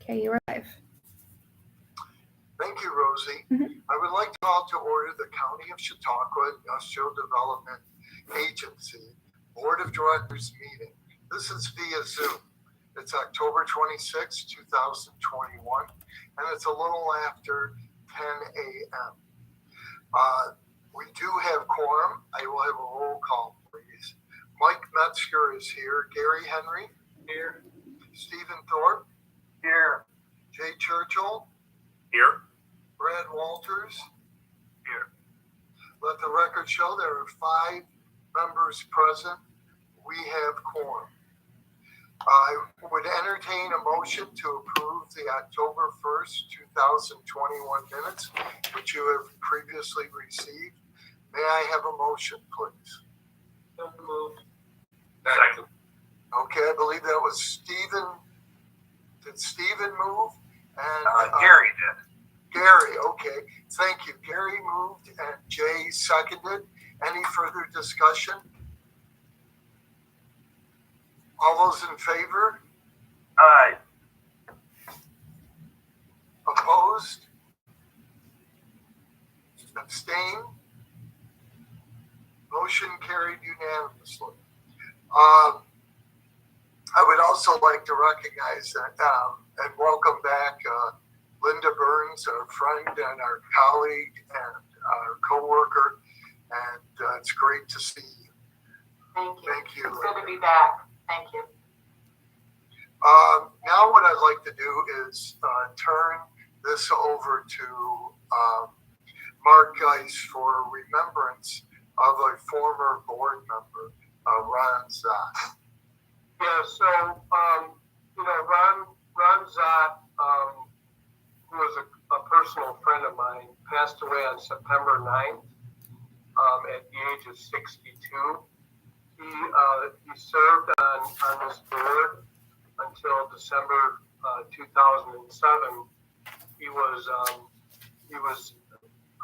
Okay, you're live. Thank you, Rosie. I would like to call to order the County of Chautauqua Industrial Development Agency Board of Directors meeting. This is via Zoom. It's October 26, 2021, and it's a little after 10 a.m. We do have quorum. I will have a roll call, please. Mike Metzger is here. Gary Henry? Here. Stephen Thorpe? Here. Jay Churchill? Here. Brad Walters? Here. Let the record show there are 5 members present. We have quorum. I would entertain a motion to approve the October 1st, 2021 minutes, which you have previously received. May I have a motion, please? So moved. Second. Okay, I believe that was Stephen. Did Stephen move? And Gary did. Gary, okay. Thank you. Gary moved and Jay seconded. Any further discussion? All those in favor? Aye. Opposed? Abstain? Motion carried unanimously. I would also like to recognize that and welcome back Linda Burns, our friend and our colleague and our co-worker, and it's great to see you. Thank you. Thank you. It's good to be back. Thank you. Now what I'd like to do is turn this over to Mark Geis for remembrance of a former board member, Ron Zott. Yeah, so, Ron Zott, who was a personal friend of mine, passed away on September 9th at the age of 62. He served on this board until December 2007. He was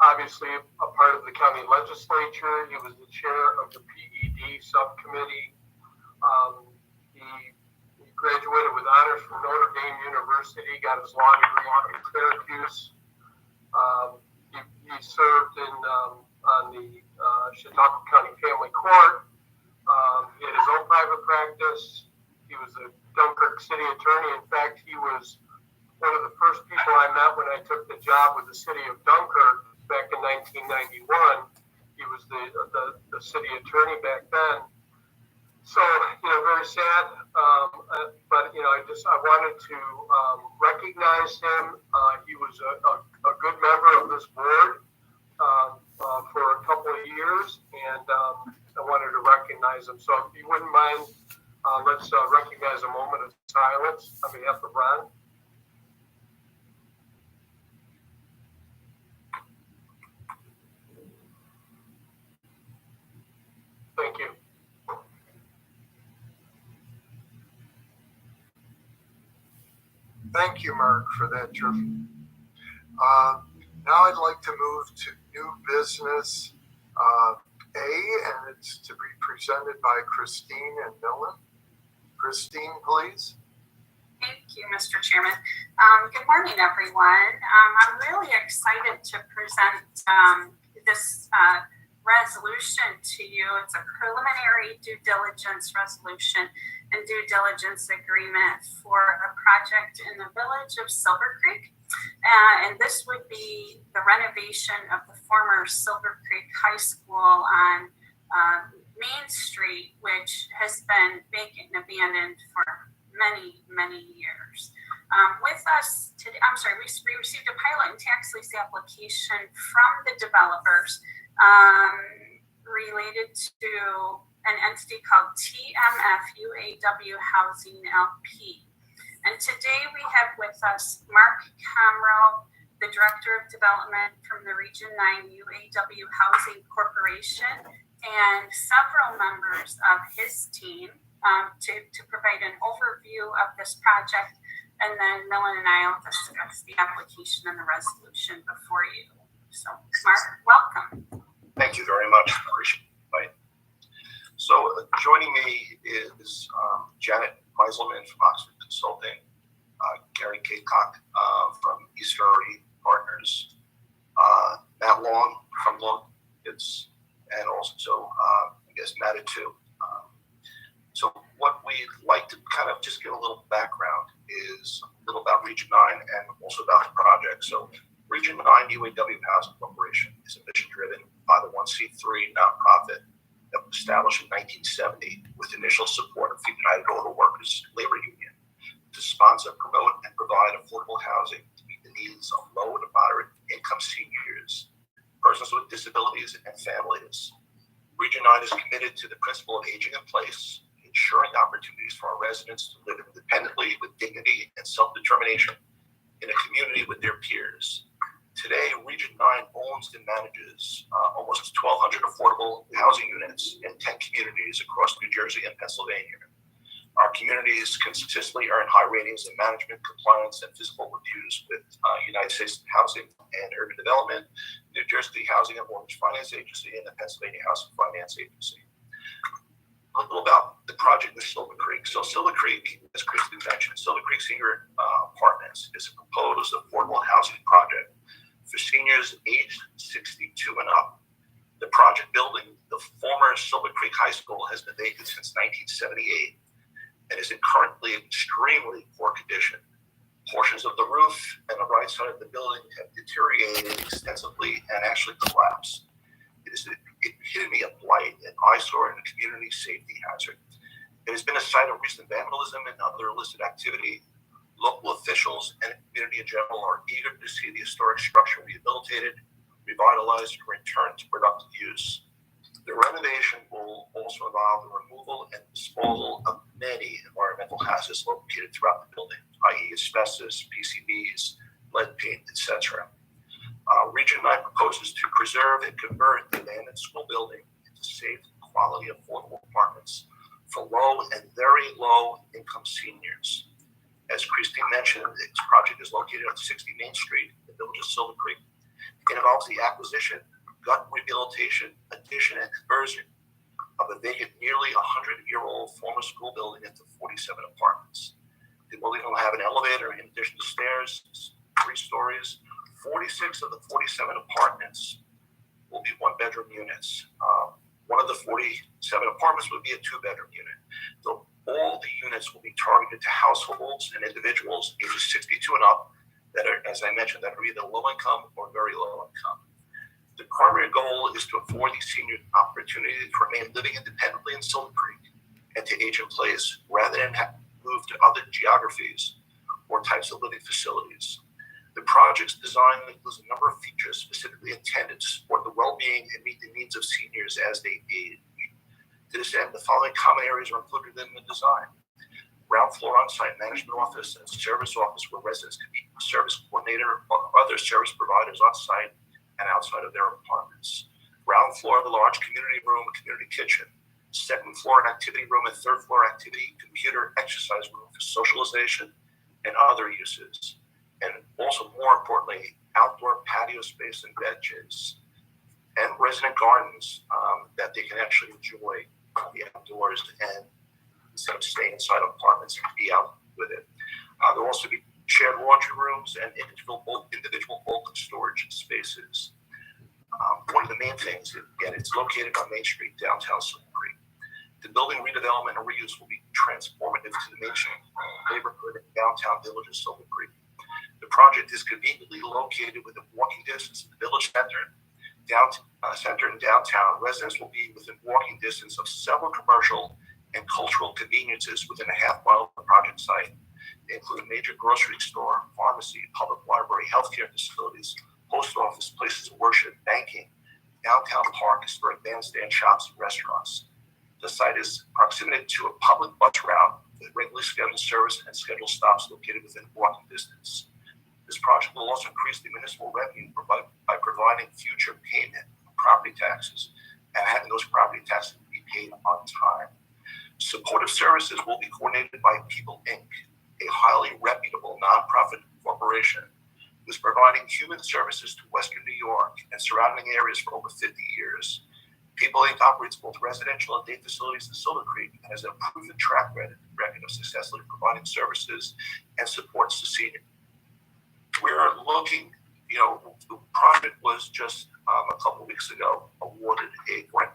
obviously a part of the county legislature. He was the chair of the PED subcommittee. He graduated with honors from Notre Dame University, got his law degree from Syracuse. He served on the Chautauqua County Family Court. He had his own private practice. He was a Dunkirk city attorney. In fact, he was one of the first people I met when I took the job with the city of Dunkirk back in 1991. He was the city attorney back then. So, very sad. But I wanted to recognize him. He was a good member of this board for a couple of years, and I wanted to recognize him. So if you wouldn't mind, let's recognize a moment of silence on behalf of Ron. Thank you. Thank you, Mark, for that tribute. Now I'd like to move to new business A, and it's to be presented by Christine and Millen. Christine, please. Thank you, Mr. Chairman. Good morning, everyone. I'm really excited to present this resolution to you. It's a preliminary due diligence resolution and due diligence agreement for a project in the village of Silver Creek. And this would be the renovation of the former Silver Creek High School on Main Street, which has been vacant and abandoned for many, many years. With us today, we received a pilot and tax lease application from the developers related to an entity called TMF UAW Housing LP. And today we have with us Mark Comroe, the Director of Development from the Region 9 UAW Housing Corporation, and several members of his team to provide an overview of this project. And then Millen and I will discuss the application and the resolution before you. So, Mark, welcome. Thank you very much. Appreciate it. So joining me is Janet Meiselman from Oxford Consulting, Gary Greg Kaycock from East Valley Partners, Matt Long from Long Kids, and also, I guess, Matt too. So what we'd like to kind of just give a little background is a little about Region 9 and also about the project. So Region 9 UAW Housing Corporation is a mission-driven 501c3 nonprofit that was established in 1970 with initial support of the United Auto Workers Labor Union to sponsor, promote, and provide affordable housing to meet the needs of low to moderate income seniors, persons with disabilities, and families. Region 9 is committed to the principle of aging in place, ensuring opportunities for our residents to live independently with dignity and self-determination in a community with their peers. Today, Region 9 owns and manages almost 1,200 affordable housing units in 10 communities across New Jersey and Pennsylvania. Our communities consistently earn high ratings in management, compliance, and physical reviews with United States Housing and Urban Development, New Jersey Housing and Mortgage Finance Agency, and the Pennsylvania Housing Finance Agency. A little about the project with Silver Creek. So Silver Creek, as Christy mentioned, Silver Creek Senior Apartments is a proposed affordable housing project for seniors aged 62 and up. The project building, the former Silver Creek High School, has been vacant since 1978 and is in currently extremely poor condition. Portions of the roof and the right side of the building have deteriorated extensively and actually collapsed. It is the epitome of blight and eyesore and a community safety hazard. It has been a site of recent vandalism and other illicit activity. Local officials and the community in general are eager to see the historic structure rehabilitated, revitalized, and returned to productive use. The renovation will also involve the removal and disposal of many environmental hazards located throughout the building, i.e. asbestos, PCBs, lead paint, etc. Region 9 proposes to preserve and convert the abandoned school building into safe, quality, affordable apartments for low and very low income seniors. As Christine mentioned, this project is located on 60 Main Street in the village of Silver Creek. It involves the acquisition, gut rehabilitation, addition, and conversion of a vacant, nearly 100-year-old former school building into 47 apartments. The building will have an elevator in addition to stairs, 3 stories. 46 of the 47 apartments will be one-bedroom units. One of the 47 apartments will be a 2-bedroom unit. So all the units will be targeted to households and individuals ages 62 and up that are, as I mentioned, that are either low income or very low income. The primary goal is to afford these seniors an opportunity to remain living independently in Silver Creek and to age in place rather than move to other geographies or types of living facilities. The project's design includes a number of features specifically intended to support the well-being and meet the needs of seniors as they age. To this end, the following common areas are included in the design: ground floor on-site management office and service office where residents can meet a service coordinator or other service providers on-site and outside of their apartments. Ground floor, the large community room, community kitchen. Second floor, an activity room, and third floor activity, computer, exercise room for socialization and other uses. And also, more importantly, outdoor patio space and benches, and resident gardens that they can actually enjoy the outdoors and instead of staying inside apartments and be out with it. There will also be shared laundry rooms and individual bulk storage spaces. One of the main things, again, it's located on Main Street, downtown Silver Creek. The building redevelopment and reuse will be transformative to the Main Street neighborhood and downtown village of Silver Creek. The project is conveniently located within walking distance of the village center and downtown. Residents will be within walking distance of several commercial and cultural conveniences within a half-mile of the project site. They include a major grocery store, pharmacy, public library, healthcare facilities, post office, places of worship, banking, downtown park, historic bandstand, shops, and restaurants. The site is proximate to a public bus route with regularly scheduled service and scheduled stops located within walking distance. This project will also increase the municipal revenue by providing future payment of property taxes and having those property taxes be paid on time. Supportive services will be coordinated by People Inc., a highly reputable nonprofit corporation who is providing human services to Western New York and surrounding areas for over 50 years. People Inc. operates both residential and day facilities in Silver Creek and has a proven track record of successfully providing services and supports to looking, the project was just a couple weeks ago awarded a grant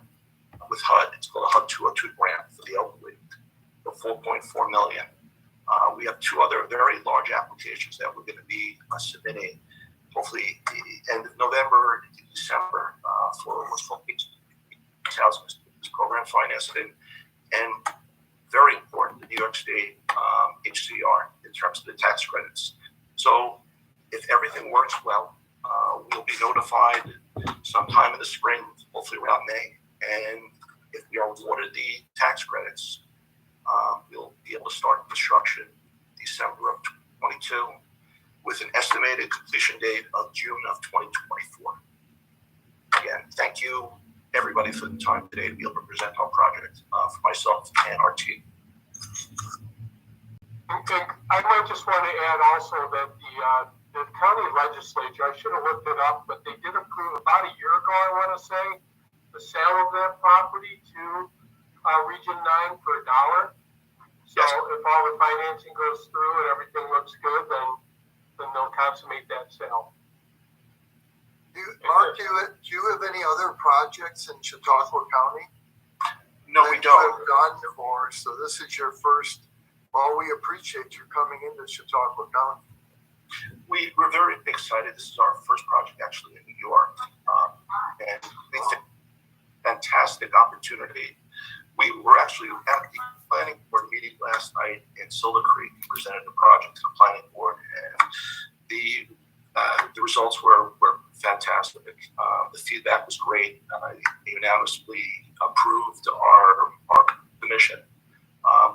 with HUD. It's called a HUD 202 grant for the elderly for $4.4 million. We have two other very large applications that we're going to be submitting, hopefully the end of November into December for what's called housing program financing, and very important, the New York State HCR in terms of the tax credits. So if everything works well, we'll be notified sometime in the spring, hopefully around May, and if we are awarded the tax credits, we'll be able to start construction December of 22 with an estimated completion date of June of 2024. Again, thank you everybody for the time today to be able to present our project for myself and our team. And I might just want to add also that the county legislature, I should have looked it up, but they did approve about a year ago, I want to say, the sale of that property to Region 9 for $1. So if all the financing goes through and everything looks good, then they'll consummate that sale. Mark, do you have any other projects in Chautauqua County? No, we don't. Have done, or so this is your first. Well, we appreciate you coming into Chautauqua County. We're very excited. This is our first project actually in New York, and it's a fantastic opportunity. We were actually at the planning board meeting last night in Silver Creek, presented the project to the planning board, and the results were fantastic. The feedback was great. They unanimously approved our commission.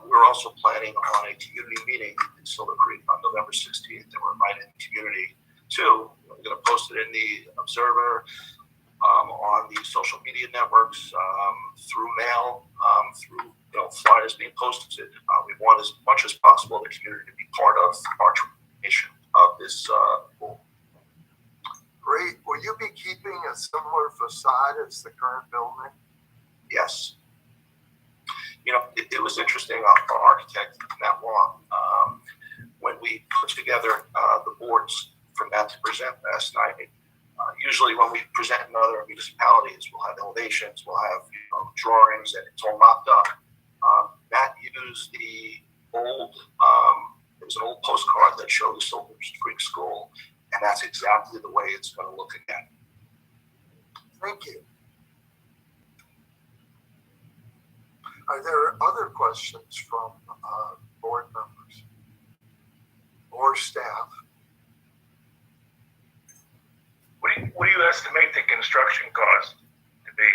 We're also planning on a community meeting in Silver Creek on November 16th, and we're inviting the community too. We're going to post it in the Observer, on the social media networks, through mail, through flyers being posted. We want as much as possible the community to be part of our transformation of this pool. Great. Will you be keeping a similar facade as the current building? Yes. It was interesting. Our architect, Matt Long, when we put together the boards for Matt to present last night. Usually when we present in other municipalities, we'll have elevations, we'll have drawings, and it's all mocked up. Matt used the old, it was an old postcard that showed the Silver Creek School, and that's exactly the way it's going to look again. Thank you. Are there other questions from board members or staff? What do you estimate the construction cost to be?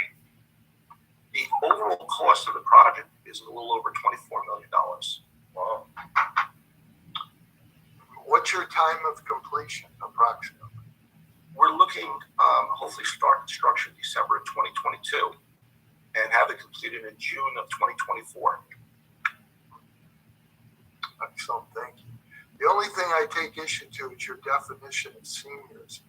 The overall cost of the project is a little over $24 million. Wow. What's your time of completion, approximately? We're looking, hopefully start construction December of 2022 and have it completed in June of 2024. Excellent, thank you. The only thing I take issue to is your definition of seniors.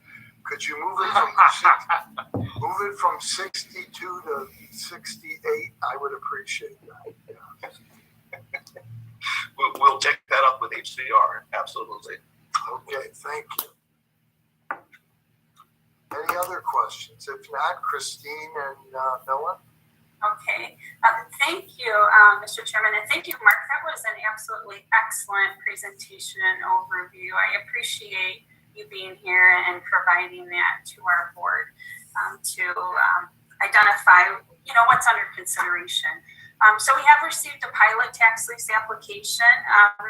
Could you move it from 62 to 68? I would appreciate that. Yeah. We'll take that up with HCR, absolutely. Okay, thank you. Any other questions? If not, Christine and Noah? Okay, thank you, Mr. Chairman, and thank you, Mark. That was an absolutely excellent presentation and overview. I appreciate you being here and providing that to our board to identify, what's under consideration. So we have received a pilot tax lease application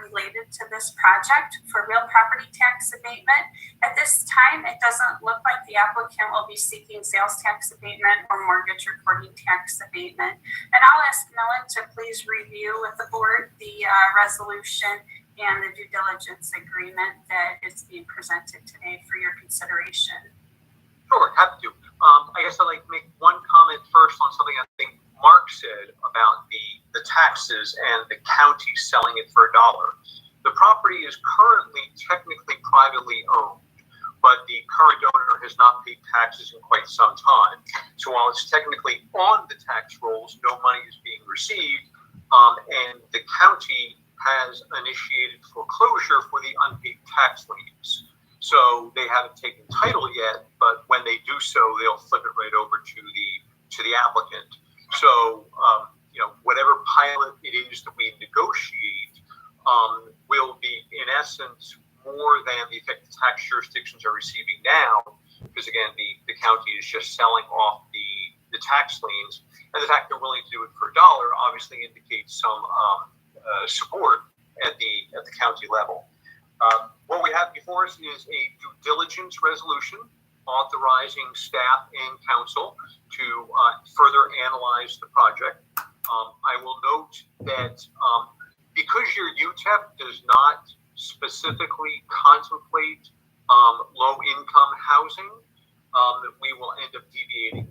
related to this project for real property tax abatement. At this time, it doesn't look like the applicant will be seeking sales tax abatement or mortgage recording tax abatement. And I'll ask Millen to please review with the board the resolution and the due diligence agreement that is being presented today for your consideration. Sure, happy to. I guess I'd like to make one comment first on something I think Mark said about the taxes and the county selling it for $1. The property is currently technically privately owned, but the current owner has not paid taxes in quite some time. So while it's technically on the tax rolls, no money is being received, and the county has initiated foreclosure for the unpaid tax liens. So they haven't taken title yet, but when they do so, they'll flip it right over to the applicant. So whatever pilot it is that we negotiate will be in essence more than the effective tax jurisdictions are receiving now, because again the county is just selling off the tax liens, and the fact they're willing to do it for $1 obviously indicates some support at the county level. What we have before us is a due diligence resolution authorizing staff and council to further analyze the project. I will note that because your UTEP does not specifically contemplate low-income housing, we will end up deviating.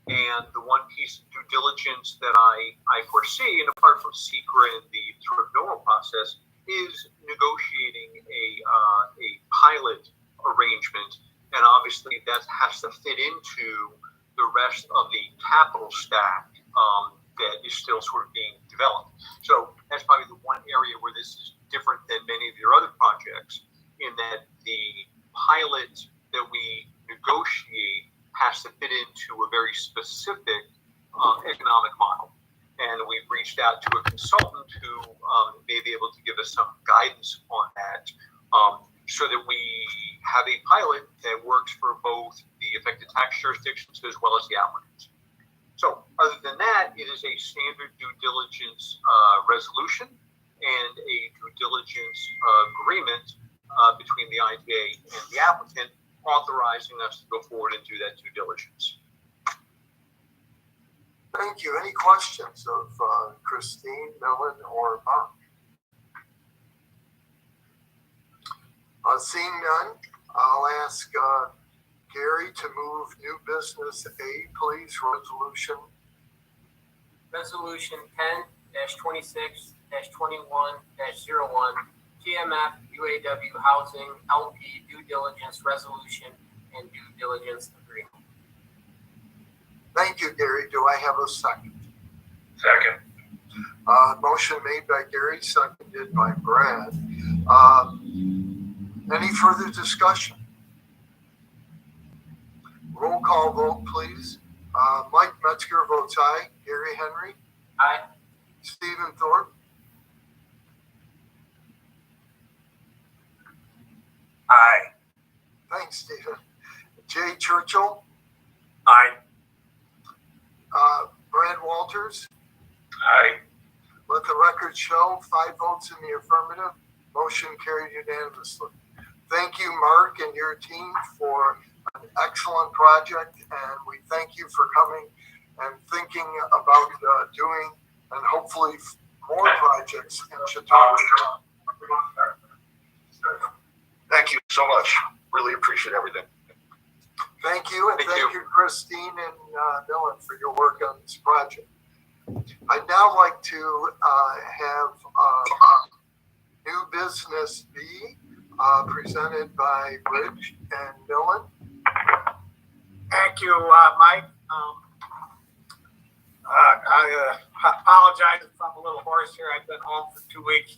And the one piece of due diligence that I foresee, and apart from SECRA and the sort of NOAA process, is negotiating a pilot arrangement. And obviously that has to fit into the rest of the capital stack that is still sort of being developed. So that's probably the one area where this is different than many of your other projects, in that the pilot that we negotiate has to fit into a very specific economic model. And we've reached out to a consultant who may be able to give us some guidance on that, so that we have a pilot that works for both the affected tax jurisdictions as well as the applicants. So other than that, it is a standard due diligence resolution and a due diligence agreement between the IDA and the applicant, authorizing us to go forward and do that due diligence. Thank you. Any questions of Christine, Millen, or Mark? Seeing none, I'll ask Gary to move new business A, please, Resolution 10-26-21-01, TMF UAW Housing LP due diligence resolution and due diligence agreement. Thank you, Gary. Do I have a second? Second. Motion made by Gary, seconded by Brad. Any further discussion? Roll call vote, please. Mike Metzger votes aye. Gary Henry? Aye. Stephen Thorpe? Aye. Thanks, Stephen. Jay Churchill? Aye. Brad Walters? Aye. Let the record show 5 votes in the affirmative. Motion carried unanimously. Thank you, Mark, and your team for an excellent project, and we thank you for coming and thinking about doing and hopefully more projects in Chautauqua. Thank you so much. Really appreciate everything. Thank you, and thank you, Christine and Millen, for your work on this project. I'd now like to have new business B presented by Rich and Millen. Thank you, Mike. I apologize if I'm a little hoarse here. I've been home for 2 weeks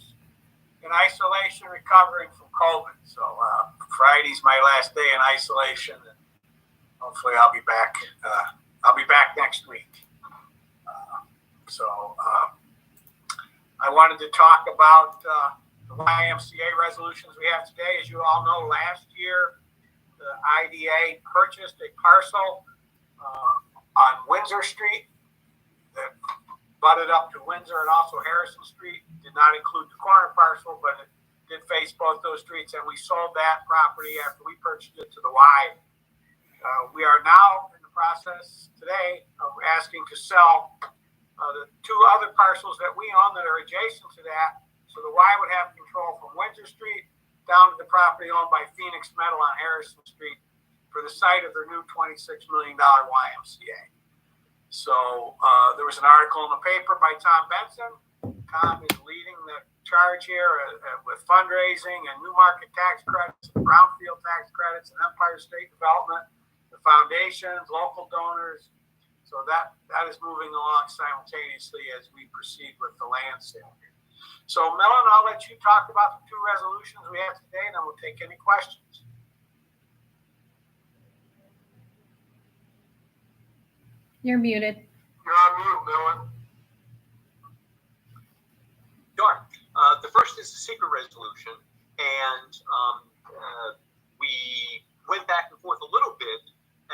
in isolation, recovering from COVID. So Friday's my last day in isolation, and hopefully I'll be back. I'll be back next week. I wanted to talk about the YMCA resolutions we have today. As you all know, last year the IDA purchased a parcel on Windsor Street that butted up to Windsor and also Harrison Street. Did not include the corner parcel, but it did face both those streets, and we sold that property after we purchased it to the Y. We are now in the process today of asking to sell the 2 other parcels that we own that are adjacent to that, so the Y would have control from Windsor Street down to the property owned by Phoenix Metal on Harrison Street for the site of their new $26 million YMCA. So there was an article in the paper by Tom Benson. Tom is leading the charge here with fundraising and new market tax credits, and brownfield tax credits, and Empire State Development, the foundations, local donors. So that is moving along simultaneously as we proceed with the land sale here. So Millen, I'll let you talk about the 2 resolutions we have today, and then we'll take any questions. You're muted. You're on mute, Millen. Sure. The first is the secret resolution, and we went back and forth a little bit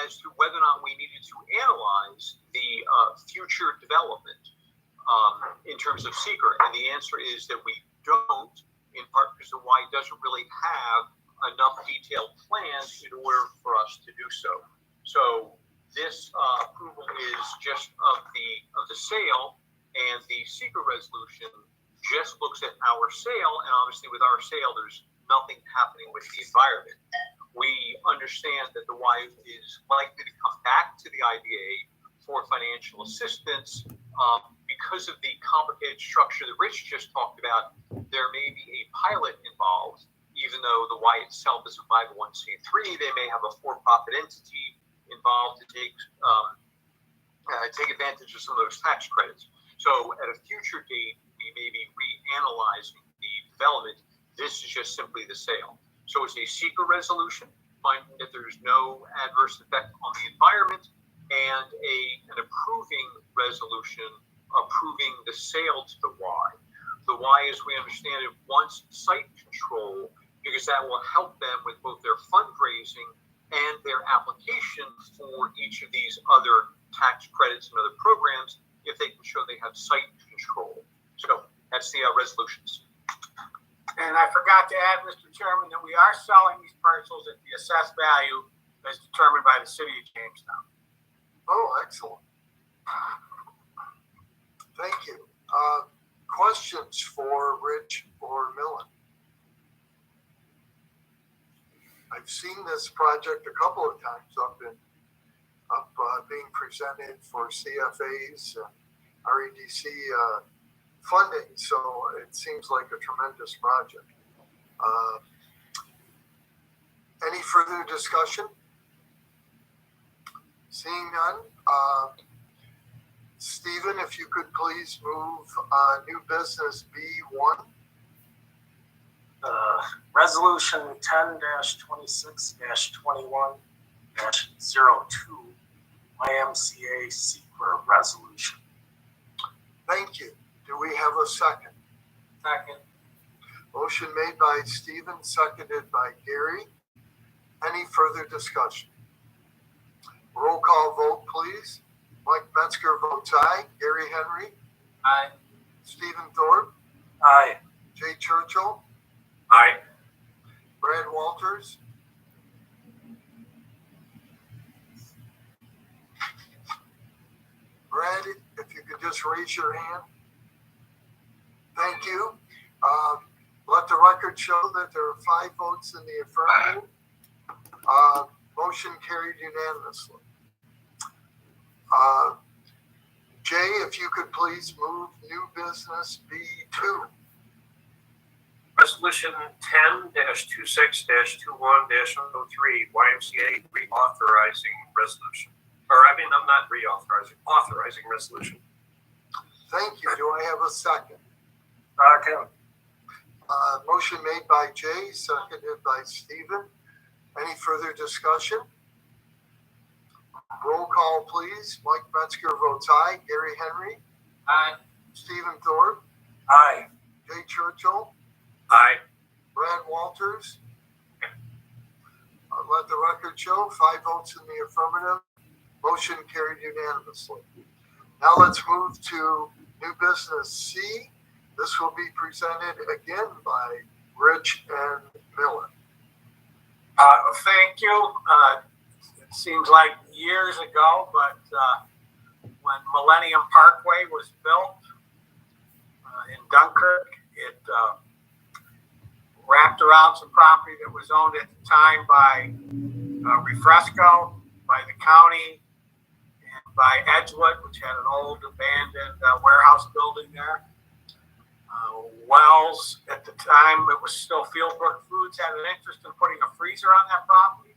as to whether or not we needed to analyze the future development in terms of secret, and the answer is that we don't, in part because the Y doesn't really have enough detailed plans in order for us to do so. So this approval is just of the sale, and the secret resolution just looks at our sale, and obviously with our sale, there's nothing happening with the environment. We understand that the Y is likely to come back to the IDA for financial assistance. Because of the complicated structure that Rich just talked about, there may be a pilot involved. Even though the Y itself is a 501c3, they may have a for-profit entity involved to take advantage of some of those tax credits. So at a future date, we may be reanalyzing the development. This is just simply the sale. So it's a secret resolution, finding that there's no adverse effect on the environment, and an approving resolution approving the sale to the Y. The Y, as we understand it, wants site control because that will help them with both their fundraising and their application for each of these other tax credits and other programs if they can show they have site control. So that's the resolutions. And I forgot to add, Mr. Chairman, that we are selling these parcels at the assessed value as determined by the city of Jamestown. Oh, excellent. Thank you. Questions for Rich or Millen? I've seen this project a couple of times being presented for CFAs and REDC funding, so it seems like a tremendous project. Any further discussion? Seeing none, Stephen, if you could please move new business B1. Resolution 10-26-21-02, YMCA secret resolution. Thank you. Do we have a second? Second. Motion made by Stephen, seconded by Gary. Any further discussion? Roll call vote, please. Mike Metzger votes aye. Gary Henry. Aye. Stephen Thorpe. Aye. Jay Churchill. Aye. Brad Walters. Brad, if you could just raise your hand. Thank you. Let the record show that there are 5 votes in the affirmative. Motion carried unanimously. Jay, if you could please move new business B2. Resolution 10-26-21-03, YMCA reauthorizing resolution. I'm not reauthorizing, authorizing resolution. Thank you. Do I have a second? Second. Motion made by Jay, seconded by Stephen. Any further discussion? Roll call, please. Mike Metzger votes aye. Gary Henry. Aye. Stephen Thorpe. Aye. Jay Churchill. Aye. Brad Walters. Let the record show 5 votes in the affirmative. Motion carried unanimously. Now let's move to new business C. This will be presented again by Rich and Millen. Thank you. It seems like years ago, but when Millennium Parkway was built in Dunkirk, it wrapped around some property that was owned at the time by Refresco, by the county, and by Edgewood, which had an old abandoned warehouse building there. Wells, at the time, it was still Fieldbrook Foods, had an interest in putting a freezer on that property.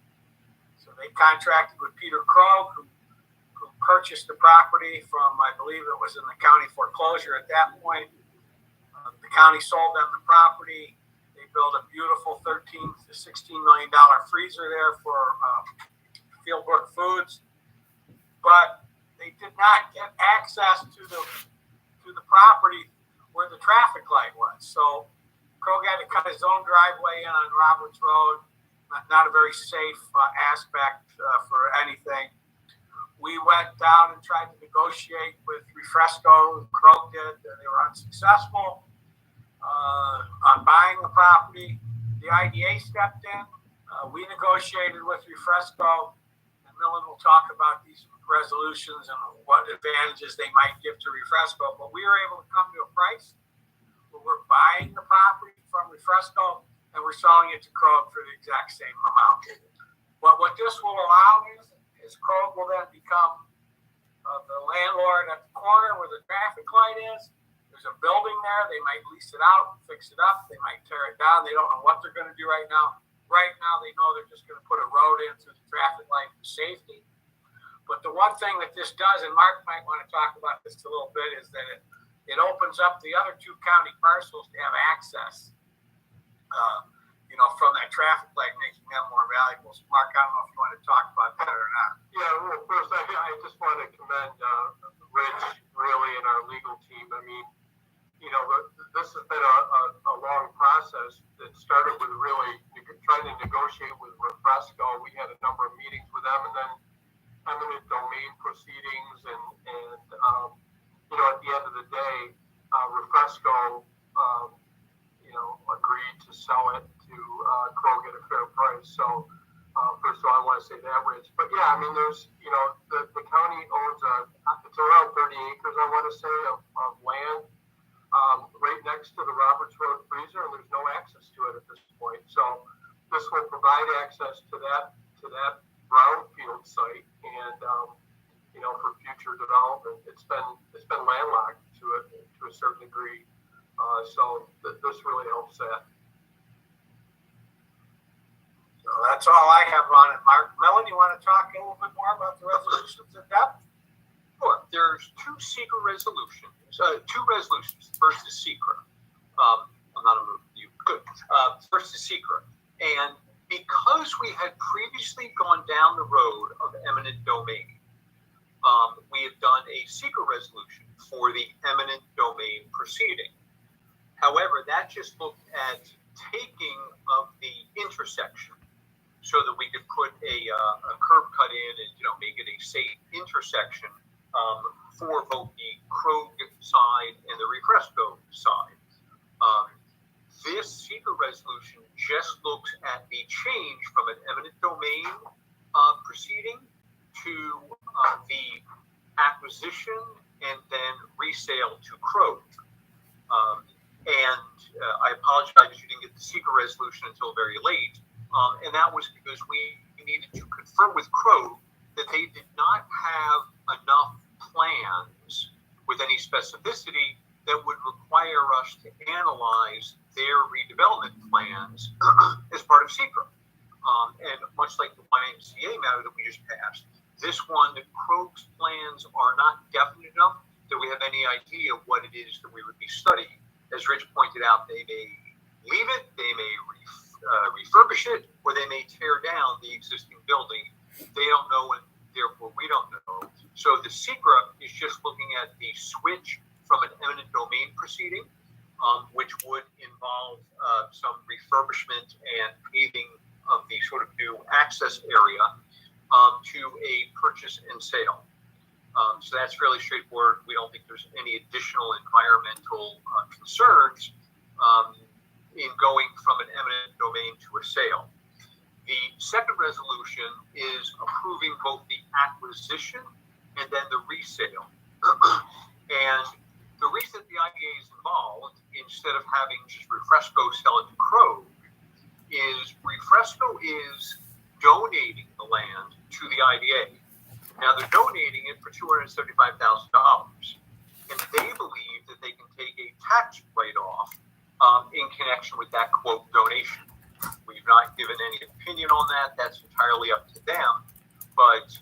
So they contracted with Peter Krogh, who purchased the property from, I believe it was in the county foreclosure at that point. The county sold them the property. They built a beautiful $13 to $16 million freezer there for Fieldbrook Foods. But they did did not get access to the property where the traffic light was. So Krog had to cut his own driveway in on Roberts Road. Not a very safe aspect for anything. We went down and tried to negotiate with Refresco. Krog did, and they were unsuccessful on buying the property. The IDA stepped in. We negotiated with Refresco, and Millen will talk about these resolutions and what advantages they might give to Refresco. But we were able to come to a price where we're buying the property from Refresco and we're selling it to Krog for the exact same amount. What this will allow is Krog will then become the landlord at the corner where the traffic light is. There's a building there. They might lease it out, fix it up. They might tear it down. They don't know what they're going to do right now. Right now, they know they're just going to put a road in through the traffic light for safety. But the one thing that this does, and Mark might want to talk about this a little bit, is that it opens up the other two county parcels to have access, from that traffic light, making them more valuable. So Mark, I don't know if you want to talk about that or not. Yeah, well, first, I just want to commend Rich, really, and our legal team. I mean, this has been a long process that started with really trying to negotiate with Refresco. We had a number of meetings with them, and then eminent domain proceedings, and at the end of the day, Refresco, agreed to sell it to Krog at a fair price. So, first of all, I want to say that, Rich. But yeah, I mean, there's, the county owns it's around 30 acres, I want to say, of land right next to the Roberts Road freezer, and there's no access to it at this point. So, this will provide access to that brownfield site, and for future development. It's been landlocked to a certain degree. So this really helps that. So that's all I have on it, Mark. Melanie, you want to talk a little bit more about the resolutions in depth? Sure. There's two resolutions. First is secret. I'm not a move. You good. First is secret. And because we had previously gone down the road of eminent domain, we have done a secret resolution for the eminent domain proceeding. However, that just looked at taking of the intersection so that we could put a curb cut in and make it a safe intersection for both the Krog side and the Refresco side. This secret resolution just looks at the change from an eminent domain proceeding to the acquisition and then resale to Krog. I apologize you didn't get the secret resolution until very late. And that was because we needed to confirm with Krog that they did not have enough plans with any specificity that would require us to analyze their redevelopment plans as part of secret. And much like the YMCA matter that we just passed, this one, the Krog's plans are not definite enough that we have any idea what it is that we would be studying. As Rich pointed out, they may leave it, they may refurbish it, or they may tear down the existing building. They don't know, and therefore we don't know. So the secret is just looking at the switch from an eminent domain proceeding, which would involve some refurbishment and paving of the sort of new access area to a purchase and sale. So that's fairly straightforward. We don't think there's any additional environmental concerns in going from an eminent domain to a sale. The second resolution is approving both the acquisition and then the resale. And the reason the IDA is involved, instead of having just Refresco sell it to Krog, is Refresco is donating the land to the IDA. Now they're donating it for $275,000, and they believe that they can take a tax write-off in connection with that quote donation. We've not given any opinion on that. That's entirely up to them. But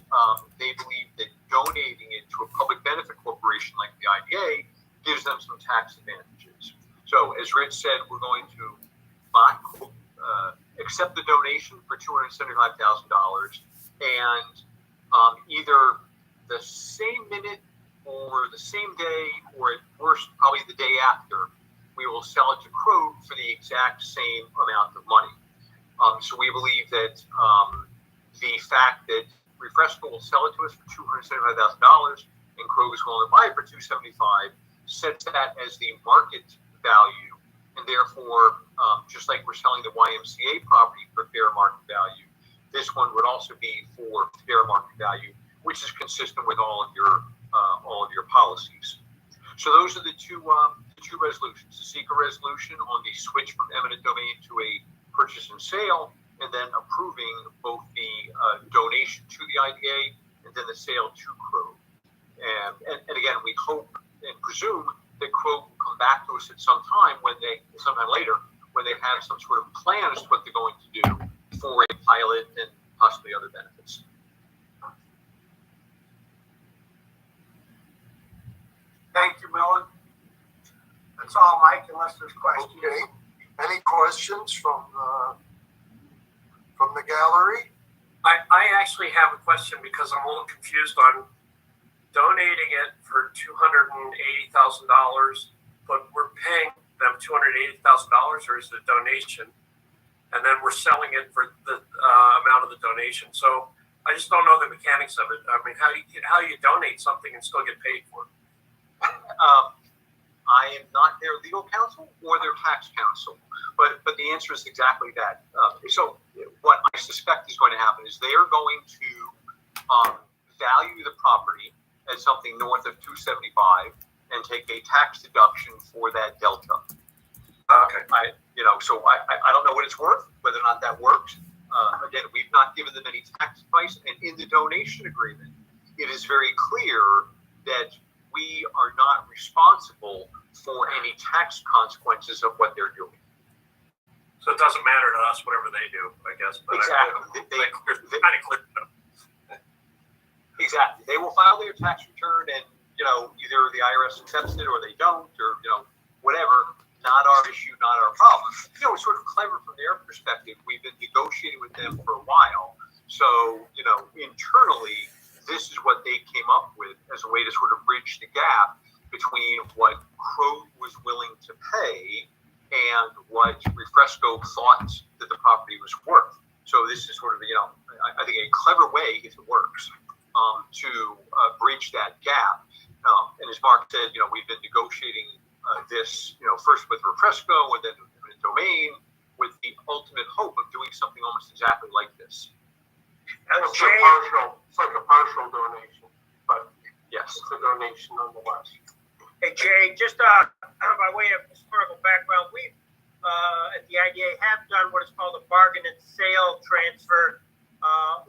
they believe that donating it to a public benefit corporation like the IDA gives them some tax advantages. So as Rich said, we're going to accept the donation for $275,000, and either the same minute or the same day, or at worst, probably the day after, we will sell it to Crow for the exact same amount of money. So we believe that the fact that Refresco will sell it to us for $275,000 and Crow is willing to buy it for $275,000 sets that as the market value, and therefore, just like we're selling the YMCA property for fair market value, this one would also be for fair market value, which is consistent with all of your policies. So those are the two resolutions: the seeker resolution on the switch from eminent domain to a purchase and sale, and then approving both the donation to the IDA and then the sale to Crow. And again, we hope and presume that Crow will come back to us at sometime later when they have some sort of plan as to what they're going to do for a pilot and possibly other benefits. Thank you, Millen. That's all, Mike, unless there's questions. Okay. Any questions from the gallery? I actually have a question because I'm a little confused on donating it for $280,000, but we're paying them $280,000, or is it a donation? And then we're selling it for the amount of the donation. So I just don't know the mechanics of it. I mean, how you donate something and still get paid for it? I am not their legal counsel or their tax counsel, but the answer is exactly that. So what I suspect is going to happen is they are going to value the property at something north of $275,000 and take a tax deduction for that delta. Okay. So I don't know what it's worth, whether or not that works. Again, we've not given them any tax advice, and in the donation agreement, it is very clear that we are not responsible for any tax consequences of what they're doing. So it doesn't matter to us whatever they do, I guess. But Exactly. They kind of clear it up. Exactly. They will file their tax return, and either the IRS accepts it or they don't, or whatever. Not our issue, not our problem. It's sort of clever from their perspective. We've been negotiating with them for a while, so internally, this is what they came up with as a way to sort of bridge the gap between what Crow was willing to pay and what Refresco thought that the property was worth. So this is sort of I think a clever way, if it works, to bridge that gap. And as Mark said, we've been negotiating this, first with Refresco and then with Domain, with the ultimate hope of doing something almost exactly like this. It's like a partial donation, but Yes. it's a donation nonetheless. Hey Jay, just by way of historical background, we at the IDA have done what is called a bargain and sale transfer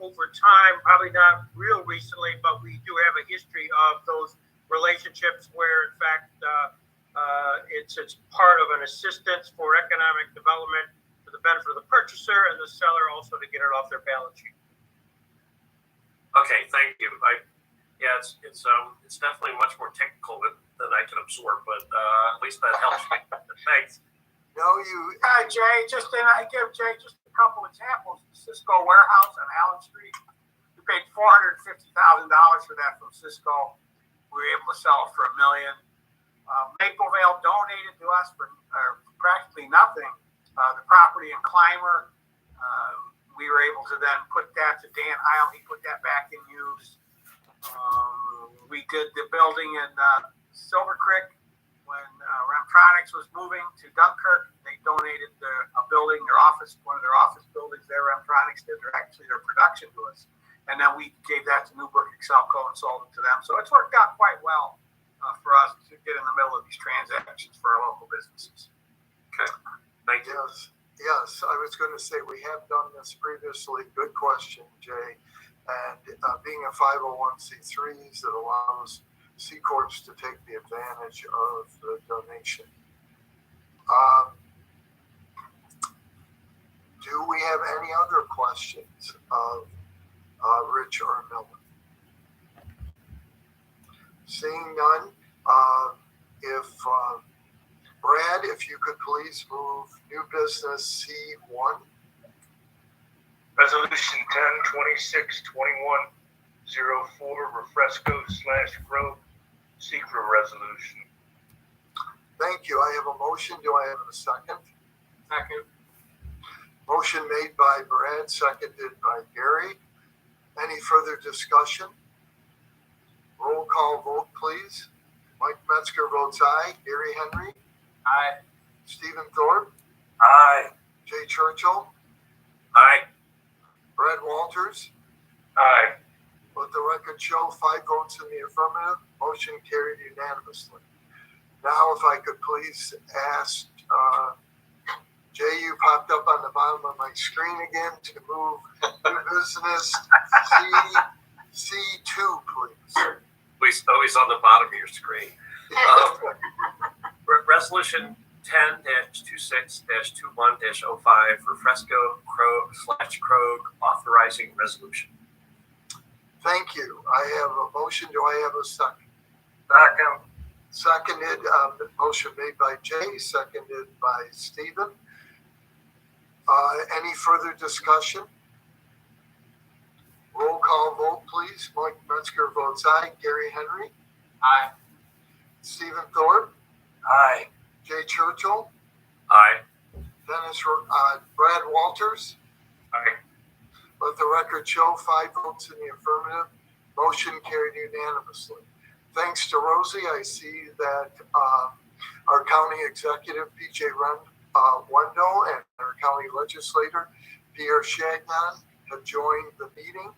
over time. Probably not real recently, but we do have a history of those relationships where, in fact, it's part of an assistance for economic development for the benefit of the purchaser and the seller, also to get it off their balance sheet. Okay, thank you. It's definitely much more technical than I can absorb, but at least that helps me. Thanks. Jay, I give Jay just a couple examples. The Cisco warehouse on Allen Street, we paid $450,000 for that from Cisco. We were able to sell it for $1 million. Maple Vale donated to us for practically nothing. The property in Clymer, we were able to then put that to Dan Heil. He put that back in use. We did the building in Silver Creek when Remtronics was moving to Dunkirk. They donated a building, one of their office buildings there. Remtronics did their production to us, and then we gave that to Newbrook Excelco and sold it to them. So it's worked out quite well for us to get in the middle of these transactions for our local businesses. Okay, thank you. Yes, I was going to say we have done this previously. Good question, Jay. And being a 501c3s, it allows C Corps to take the advantage of the donation. Do we have any other questions of Rich or Millen? Seeing none, Brad, if you could please move new business C1. Resolution 10-2621, Refresco/Grove secret resolution. Thank you. I have a motion. Do I have a second? Second. Motion made by Brad, seconded by Gary. Any further discussion? Roll call vote, please. Mike Metzger votes aye. Gary Henry? Aye. Stephen Thorpe? Aye. Jay Churchill? Aye. Brad Walters? Aye. Let the record show 5 votes in the affirmative. Motion carried unanimously. Now, if I could please ask, Jay, you popped up on the bottom of my screen again to move new business C2, please. Always on the bottom of your screen. Resolution 10-26-21-05 Refresco/Krog authorizing resolution. Thank you. I have a motion. Do I have a second? Second. Seconded. Motion made by Jay, seconded by Stephen. Any further discussion? Roll call vote, please. Mike Metzger votes aye. Gary Henry? Aye. Stephen Thorpe? Aye. Jay Churchill? Aye. Brad Walters? Aye. Let the record show 5 votes in the affirmative. Motion carried unanimously. Thanks to Rosie, I see that our county executive, PJ Wendell, and our county legislator, Pierre Chagnon, have joined the meeting.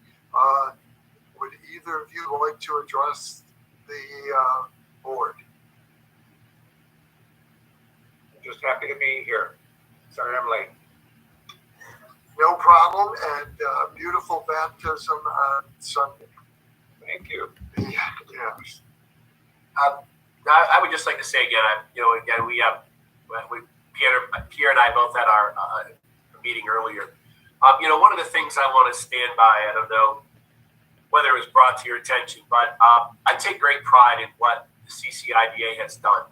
Would either of you like to address the board? Just happy to be here. Sorry I'm late. No problem, and beautiful baptism on Sunday. Thank you. Yes. I would just like to say again, Pierre and I both had our meeting earlier. One of the things I want to stand by, I don't know whether it was brought to your attention, but I take great pride in what the CCIDA has done,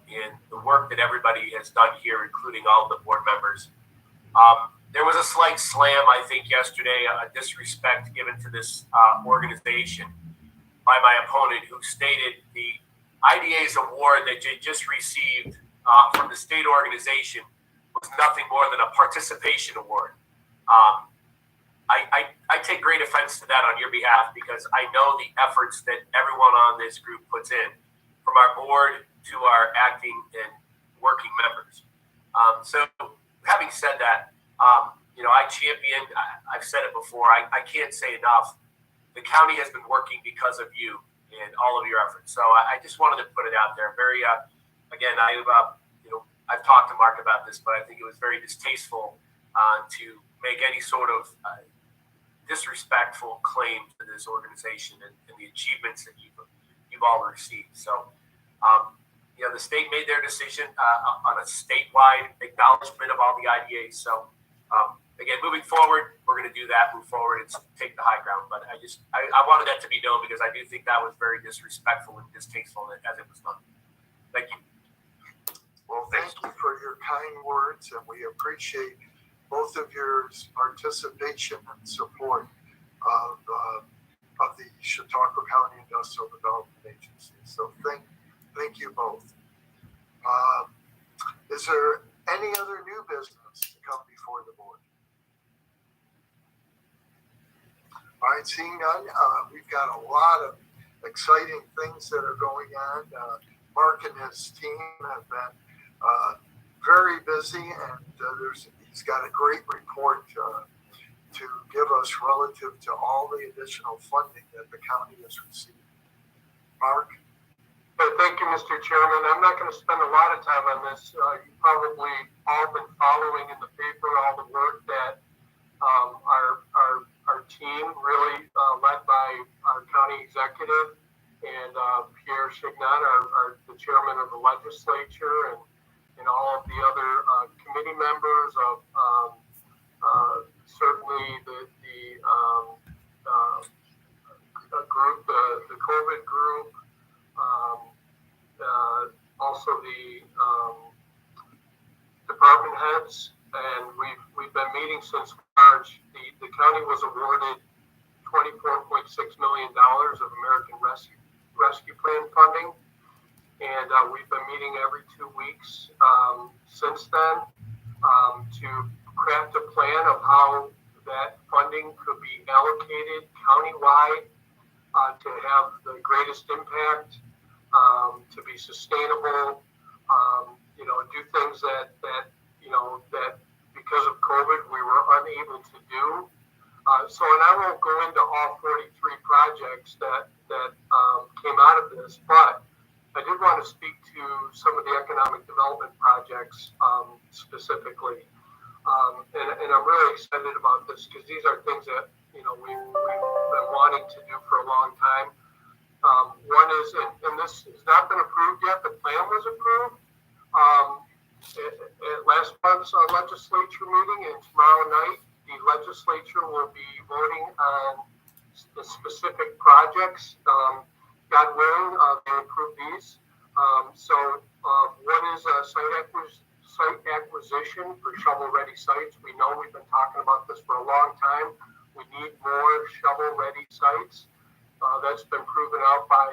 in the work that everybody has done here, including all of the board members. There was a slight slam, I think, yesterday, a disrespect given to this organization by my opponent, who stated the IDA's award that they just received from the state organization was nothing more than a participation award. I take great offense to that on your behalf, because I know the efforts that everyone on this group puts in, from our board to our acting and working members. So having said that, I championed, I've said it before, I can't say enough. The county has been working because of you and all of your efforts. So I just wanted to put it out there. Very, again, I've talked to Mark about this, but I think it was very distasteful to make any sort of disrespectful claim to this organization and the achievements that you've all received. So, the state made their decision on a statewide acknowledgement of all the IDAs. So, again, moving forward, we're going to do that, move forward and take the high ground. But I wanted that to be known, because I do think that was very disrespectful and distasteful as it was done. Thank you. Well, thank you for your kind words, and we appreciate both of your participation and support of the Chautauqua County Industrial Development Agency. So thank you both. Is there any other new business to come before the board? All right, seeing none, we've got a lot of exciting things that are going on. Mark and his team have been very busy, and he's got a great report to give us relative to all the additional funding that the county has received. Mark? Thank you, Mr. Chairman. I'm not going to spend a lot of time on this. You've probably all been following in the paper all the work that our team, really led by our county executive and Pierre Chagnon, the chairman of the legislature, and all of the other committee members of certainly the group, the COVID group, also the department heads, and we've been meeting since March. The county was awarded $24.6 million of American Rescue Plan funding. And we've been meeting every 2 weeks since then to craft a plan of how that funding could be allocated countywide to have the greatest impact, to be sustainable, do things that because of COVID we were unable to do. And I won't go into all 43 projects that came out of this, but I did want to speak to some of the economic development projects specifically. And I'm really excited about this because these are things that we've been wanting to do for a long time. One is, and this has not been approved yet. The plan was approved at last month's legislature meeting, and tomorrow night the legislature will be voting on the specific projects. God willing, they approve these. One is site acquisition for shovel-ready sites. We know we've been talking about this for a long time. We need more shovel-ready sites. That's been proven out by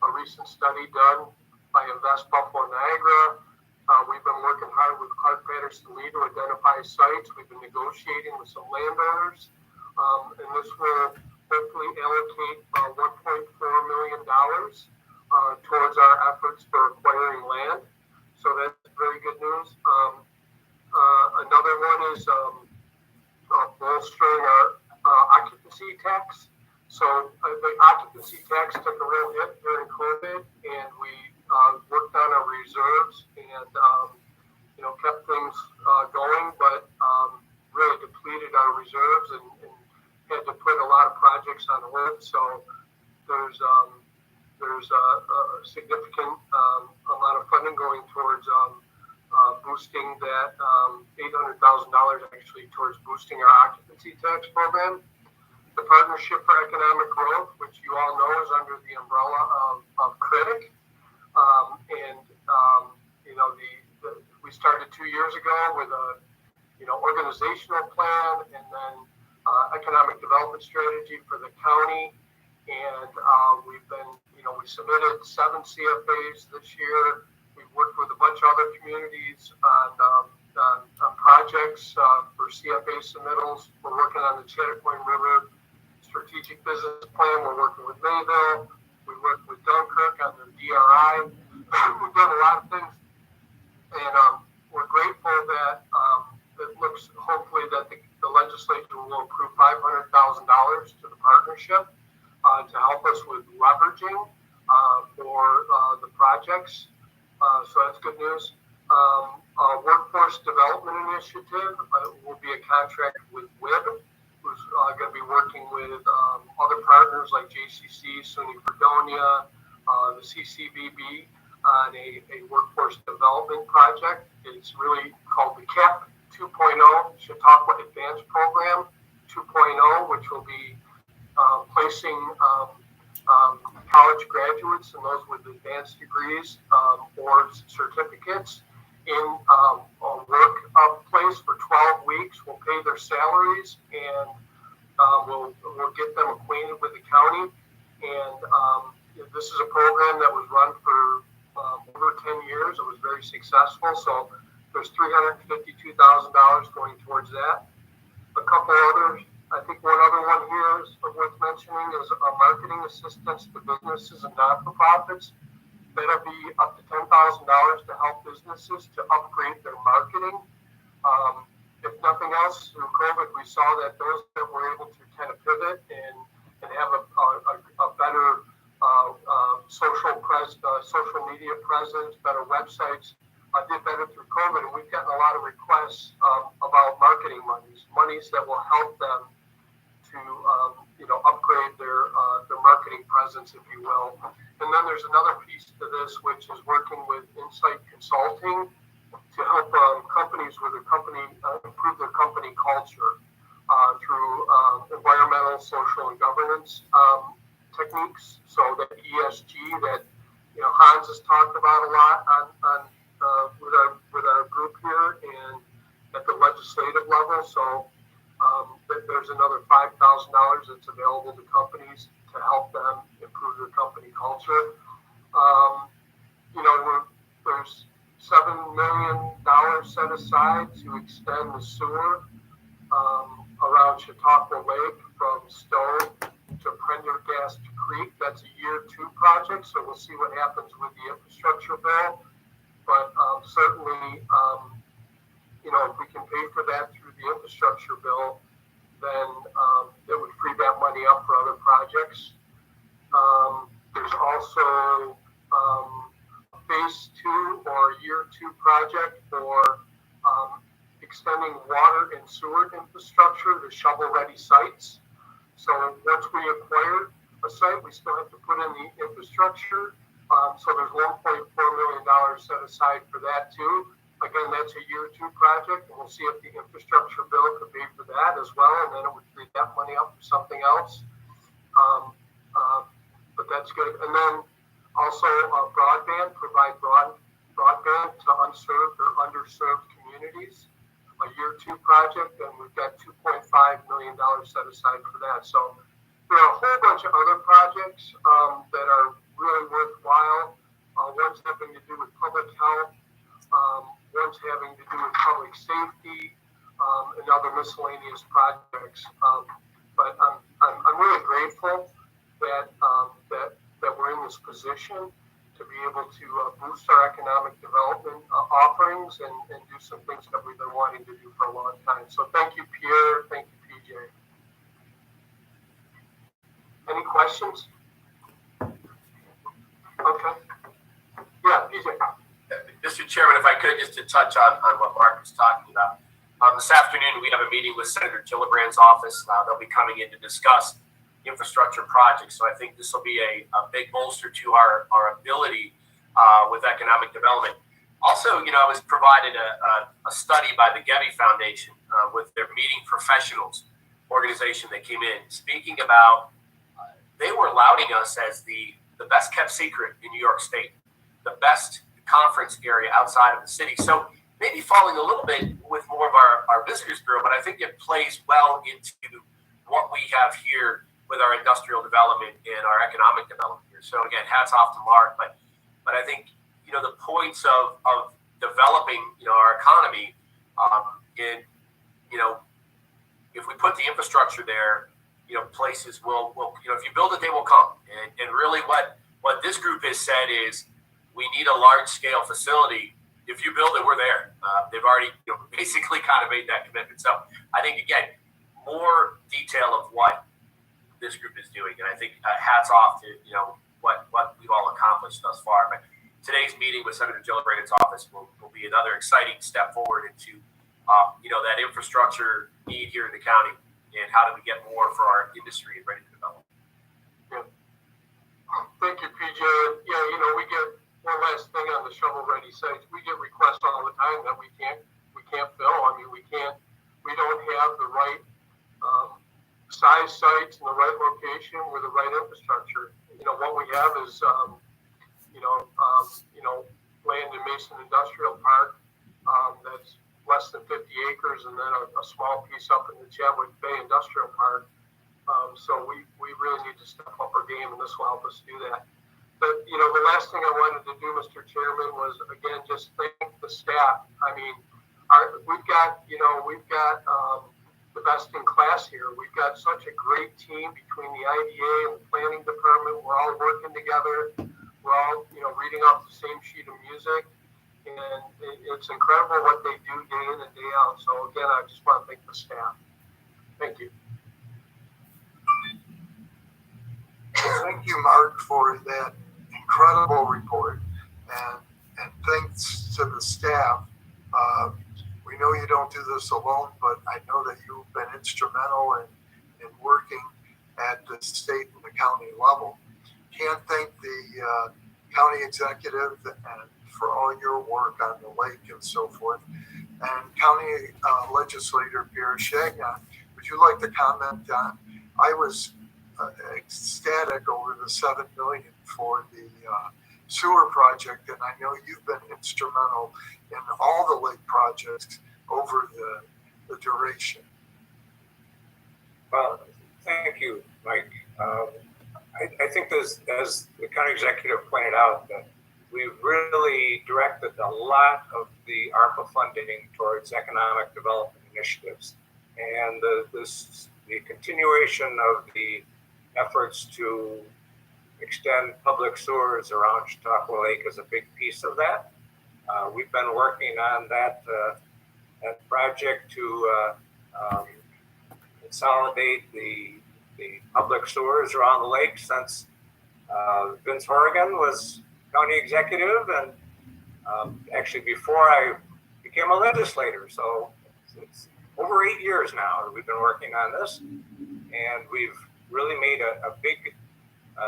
a recent study done by Invest Buffalo Niagara. We've been working hard with Clark Patterson Lee to identify sites. We've been negotiating with some landowners, and this will hopefully allocate $1.4 million towards our efforts for acquiring land. So that's very good news. Another one is bolstering our occupancy tax. So the occupancy tax took a real hit during COVID, and we worked on our reserves and kept things going, but really depleted our reserves and had to put a lot of projects on hold. So there's a significant amount of funding going towards boosting that $800,000 actually towards boosting our occupancy tax program. The Partnership for Economic Growth, which you all know is under the umbrella of CREDC. We started 2 years ago with a organizational plan and then economic development strategy for the county. And we've been, we submitted 7 CFAs this year. We've worked with a bunch of other communities on projects for CFA submittals. We're working on the Chattacoin River Strategic Business Plan. We're working with Mayville. We worked with Dunkirk on their DRI. We've done a lot of things, and we're grateful that it looks hopefully that the legislature will approve $500,000 to the partnership to help us with leveraging for the projects. So that's good news. Workforce Development Initiative will be a contract with WIB, who's going to be working with other partners like JCC, SUNY Fredonia, the CCBB on a workforce development project. It's really called the CAP 2.0, Chautauqua Advanced Program 2.0, which will be placing college graduates and those with advanced degrees or certificates in a workplace for 12 weeks. We'll pay their salaries and we'll get them acquainted with the county. And this is a program that was run for over 10 years. It was very successful. So there's $352,000 going towards that. A couple others. I think one other one here is worth mentioning is marketing assistance to businesses and not-for-profits. That'll be up to $10,000 to help businesses to upgrade their marketing. If nothing else, through COVID, we saw that those that were able to kind of pivot and have a better social media presence, better websites, did better through COVID. And we've gotten a lot of requests about marketing monies that will help them to upgrade their marketing presence, if you will. And then there's another piece to this, which is working with Insight Consulting to help companies with their company improve their company culture through environmental, social, and governance techniques. So that ESG that Hans has talked about a lot with our group here and at the legislative level. So there's another $5,000 that's available to companies to help them improve their company culture. There's $7 million set aside to extend the sewer around Chautauqua Lake from Stone to Prendergast Creek. That's a year 2 project, so we'll see what happens with the infrastructure bill. But certainly, if we can pay for that through the infrastructure bill, then it would free that money up for other projects. There's also phase 2 or year 2 project for extending water and sewer infrastructure to shovel-ready sites. So once we acquire a site, we still have to put in the infrastructure. So there's $1.4 million set aside for that too. Again, that's a year 2 project, and we'll see if the infrastructure bill could pay for that as well, and then it would free that money up for something else. But that's good. And then also broadband, provide broadband to unserved or underserved communities. A year 2 project, and we've got $2.5 million set aside for that. So there are a whole bunch of other projects that are really worthwhile. One's having to do with public health, one's having to do with public safety, and other miscellaneous projects. But I'm really grateful that we're in this position to be able to boost our economic development offerings and do some things that we've been wanting to do for a long time. So thank you, Pierre. Thank you, PJ. Any questions? Okay. Yeah, PJ. Mr. Chairman, if I could, just to touch on what Mark was talking about. This afternoon, we have a meeting with Senator Gillibrand's office. They'll be coming in to discuss infrastructure projects. So I think this will be a big bolster to our ability with economic development. Also, I was provided a study by the Gebby Foundation with their Meeting Professionals organization that came in, speaking about, they were lauding us as the best kept secret in New York State, the best conference area outside of the city. So maybe falling a little bit with more of our visitors bureau, but I think it plays well into what we have here with our industrial development and our economic development here. So again, hats off to Mark, but I think, the points of developing, our economy, if we put the infrastructure there, places will, if you build it, they will come. And really what this group has said is, we need a large scale facility. If you build it, we're there. They've already basically kind of made that commitment. So I think, again, more detail of what this group is doing. And I think hats off to, what we've all accomplished thus far. But today's meeting with Senator Gillibrand's office will be another exciting step forward into, that infrastructure need here in the county and how do we get more for our industry and ready to develop. Yeah. Thank you, PJ. Yeah, we get one last thing on the shovel-ready sites. We get requests all the time that we can't fill. I mean, we don't have the right size sites in the right location with the right infrastructure. What we have is, land in Mason Industrial Park that's less than 50 acres, and then a small piece up in the Chadwick Bay Industrial Park. So we really need to step up our game, and this will help us do that. But, the last thing I wanted to do, Mr. Chairman, was, again, just thank the staff. I mean, we've got the best in class here. We've got such a great team between the IDA and the planning department. We're all working together. We're all, reading off the same sheet of music. And it's incredible what they do day in and day out. So, again, I just want to thank the staff. Thank you. Thank you, Mark, for that incredible report. And thanks to the staff. We know you don't do this alone, but I know that you've been instrumental in working at the state and the county level. Can't thank the county executive and for all your work on the lake and so forth. And County Legislator Pierre Chagnon, would you like to comment on? I was ecstatic over the $7 million for the sewer project, and I know you've been instrumental in all the lake projects over the duration. Well, thank you, Mike. I think this, as the county executive pointed out, that we've really directed a lot of the ARPA funding towards economic development initiatives. And the continuation of the efforts to extend public sewers around Chautauqua Lake is a big piece of that. We've been working on that project to consolidate the public sewers around the lake since Vince Horrigan was county executive, and actually before I became a legislator. So it's over 8 years now that we've been working on this, and we've really made a big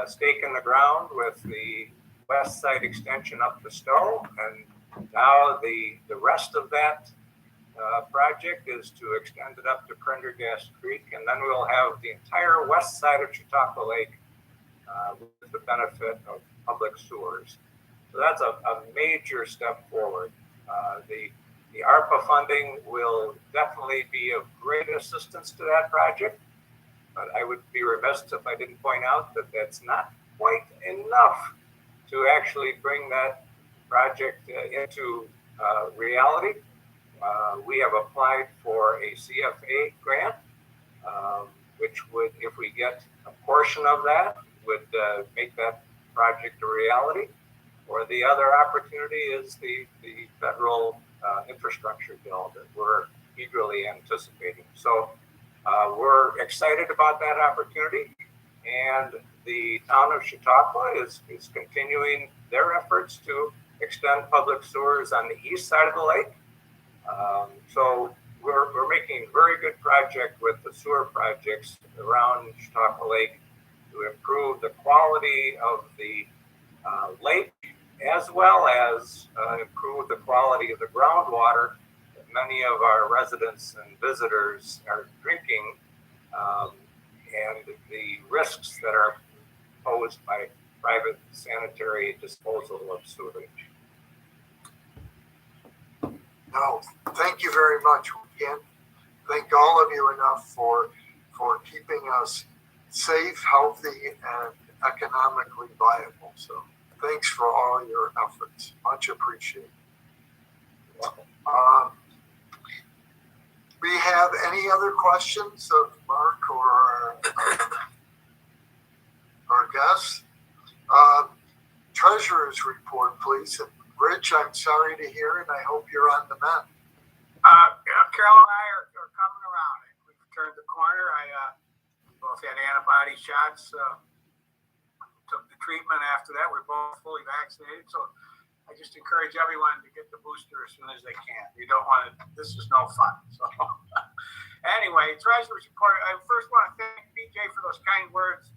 stake in the ground with the west side extension up to Stowe, and now the rest of that project is to extend it up to Prendergast Creek, and then we'll have the entire west side of Chautauqua Lake with the benefit of public sewers. So that's a major step forward. The ARPA funding will definitely be of great assistance to that project, but I would be remiss if I didn't point out that that's not quite enough to actually bring that project into reality. We have applied for a CFA grant, which would, if we get a portion of that, would make that project a reality. Or the other opportunity is the federal infrastructure bill that we're eagerly anticipating. So we're excited about that opportunity, and the town of Chautauqua is continuing their efforts to extend public sewers on the east side of the lake. So we're making very good project with the sewer projects around Chautauqua Lake to improve the quality of the lake, as well as improve the quality of the groundwater that many of our residents and visitors are drinking, and the risks that are posed by private sanitary disposal of sewage. No, thank you very much. We can't thank all of you enough for keeping us safe, healthy, and economically viable. So thanks for all your efforts. Much appreciated. We have any other questions of Mark or our guests? Treasurer's report, please. And Rich, I'm sorry to hear, and I hope you're on the mend. Carol and I are coming around. We've turned the corner. Both had antibody shots. Took the treatment after that. We're both fully vaccinated. So I just encourage everyone to get the booster as soon as they can. You don't want to, this is no fun. So anyway, Treasurer's report. I first want to thank PJ for those kind words.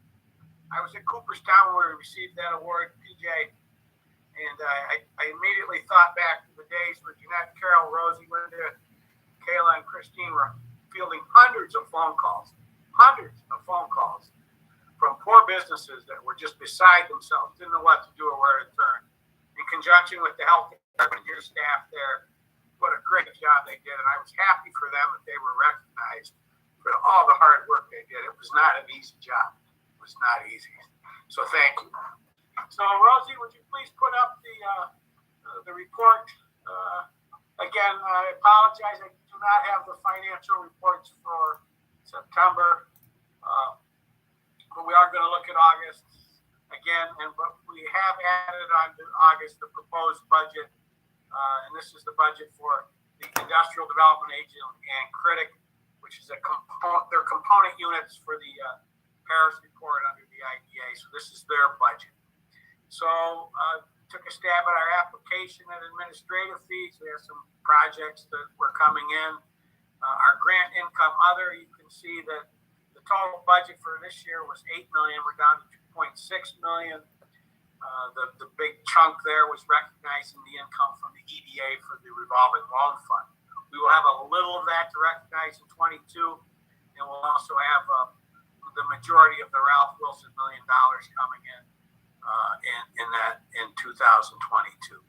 I was at Cooperstown where we received that award, PJ. And I immediately thought back to the days where Jeanette, Carol, Rosie, Linda, Kayla, and Christine were fielding hundreds of phone calls from poor businesses that were just beside themselves, didn't know what to do or where to turn. In conjunction with the health department, your staff there, what a great job they did. And I was happy for them that they were recognized for all the hard work they did. It was not an easy job. It was not easy. So thank you. So Rosie, would you please put up the report? Again, I apologize. I do not have the financial reports for September, but we are going to look at August again. But we have added on to August the proposed budget, and this is the budget for the Industrial Development Agency and CREDC, which is their component units for the Paris report under the IDA. So this is their budget. So took a stab at our application and administrative fees. We have some projects that were coming in. Our grant income other, you can see that the total budget for this year was $8 million. We're down to $2.6 million. The big chunk there was recognizing the income from the EDA for the revolving loan fund. We will have a little of that to recognize in 22, and we'll also have the majority of the Ralph Wilson $1 million coming in in 2022.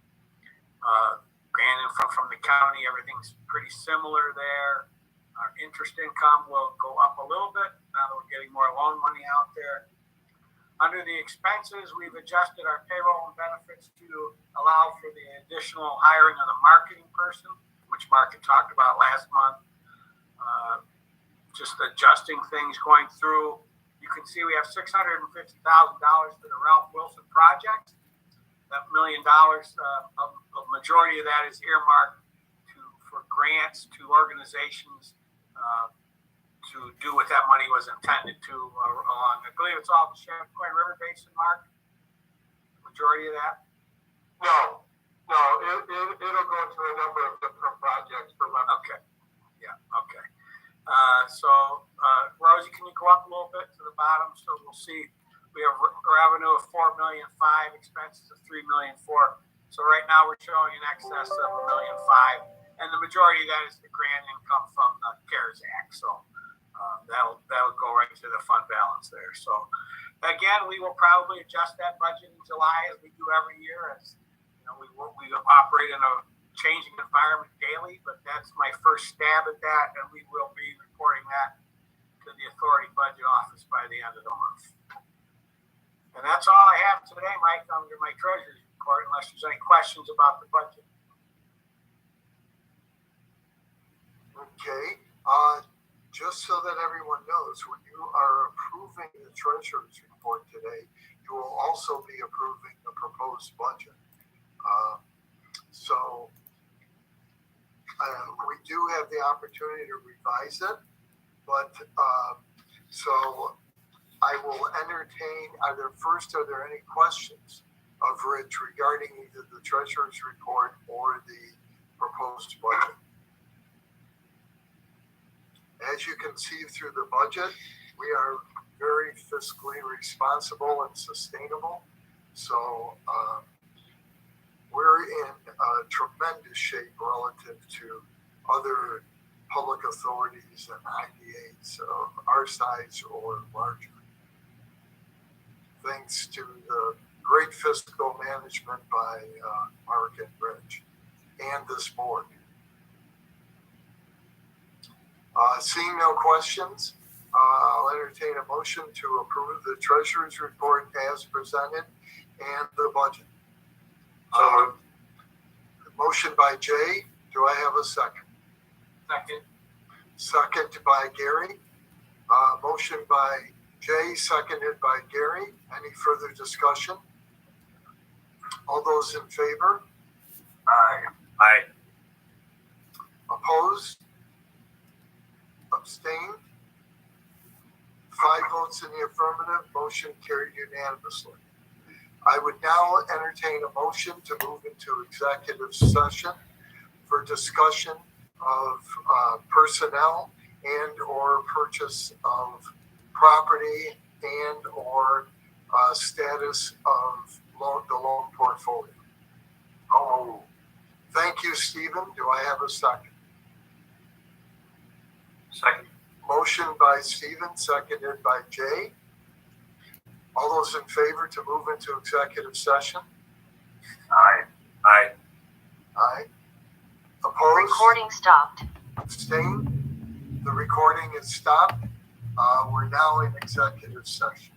Grant income from the county, everything's pretty similar there. Our interest income will go up a little bit loan money out there. Under the expenses, we've adjusted our payroll and benefits to allow for the additional hiring of the marketing person, which Mark had talked about last month. Just adjusting things going through. You can see we have $650,000 for the Ralph Wilson project. That $1 million, a majority of that is earmarked for grants to organizations to do what that money was intended to along. I believe it's all the Champlain River Basin, Mark? Majority of that? No, it'll go to a number of different projects for revenue. Okay. Yeah, okay. Rosie, can you go up a little bit to the bottom so we'll see we have revenue of $4.5 million, expenses of $3.4 million. So right now we're showing an excess of $1.5 million, and the majority of that is the grant income from the CARES Act. So that'll go right to the fund balance there. So again, we will probably adjust that budget in July as we do every year. As you know, we operate in a changing environment daily, but that's my first stab at that, and we will be reporting that to the Authority Budget Office by the end of the month. And that's all I have today, Mike, under my treasurer's report, unless there's any questions about the budget. Okay, just so that everyone knows, when you are approving the treasurer's report today, you will also be approving the proposed budget. So we do have the opportunity to revise it, but so I will entertain either first, are there any questions of Rich regarding either the treasurer's report or the proposed budget? As you can see through the budget, we are very fiscally responsible and sustainable. So we're in tremendous shape relative to other public authorities and IDAs of our size or larger. Thanks to the great fiscal management by Mark and Rich and this board. Seeing no questions, I'll entertain a motion to approve the treasurer's report as presented and the budget. Motion by Jay. Do I have a second? Second. Second by Gary. Motion by Jay, seconded by Gary. Any further discussion? All those in favor? Aye. Aye. Opposed? Abstained? 5 votes in the affirmative. Motion carried unanimously. I would now entertain a motion to move into executive session for discussion of personnel and or purchase of property and or status of the loan portfolio. Oh, thank you, Stephen. Do I have a second? Second. Motion by Stephen, seconded by Jay. All those in favor to move into executive session? Aye. Aye. Aye. Opposed? Recording stopped. Abstained? The recording is stopped. We're now in executive session.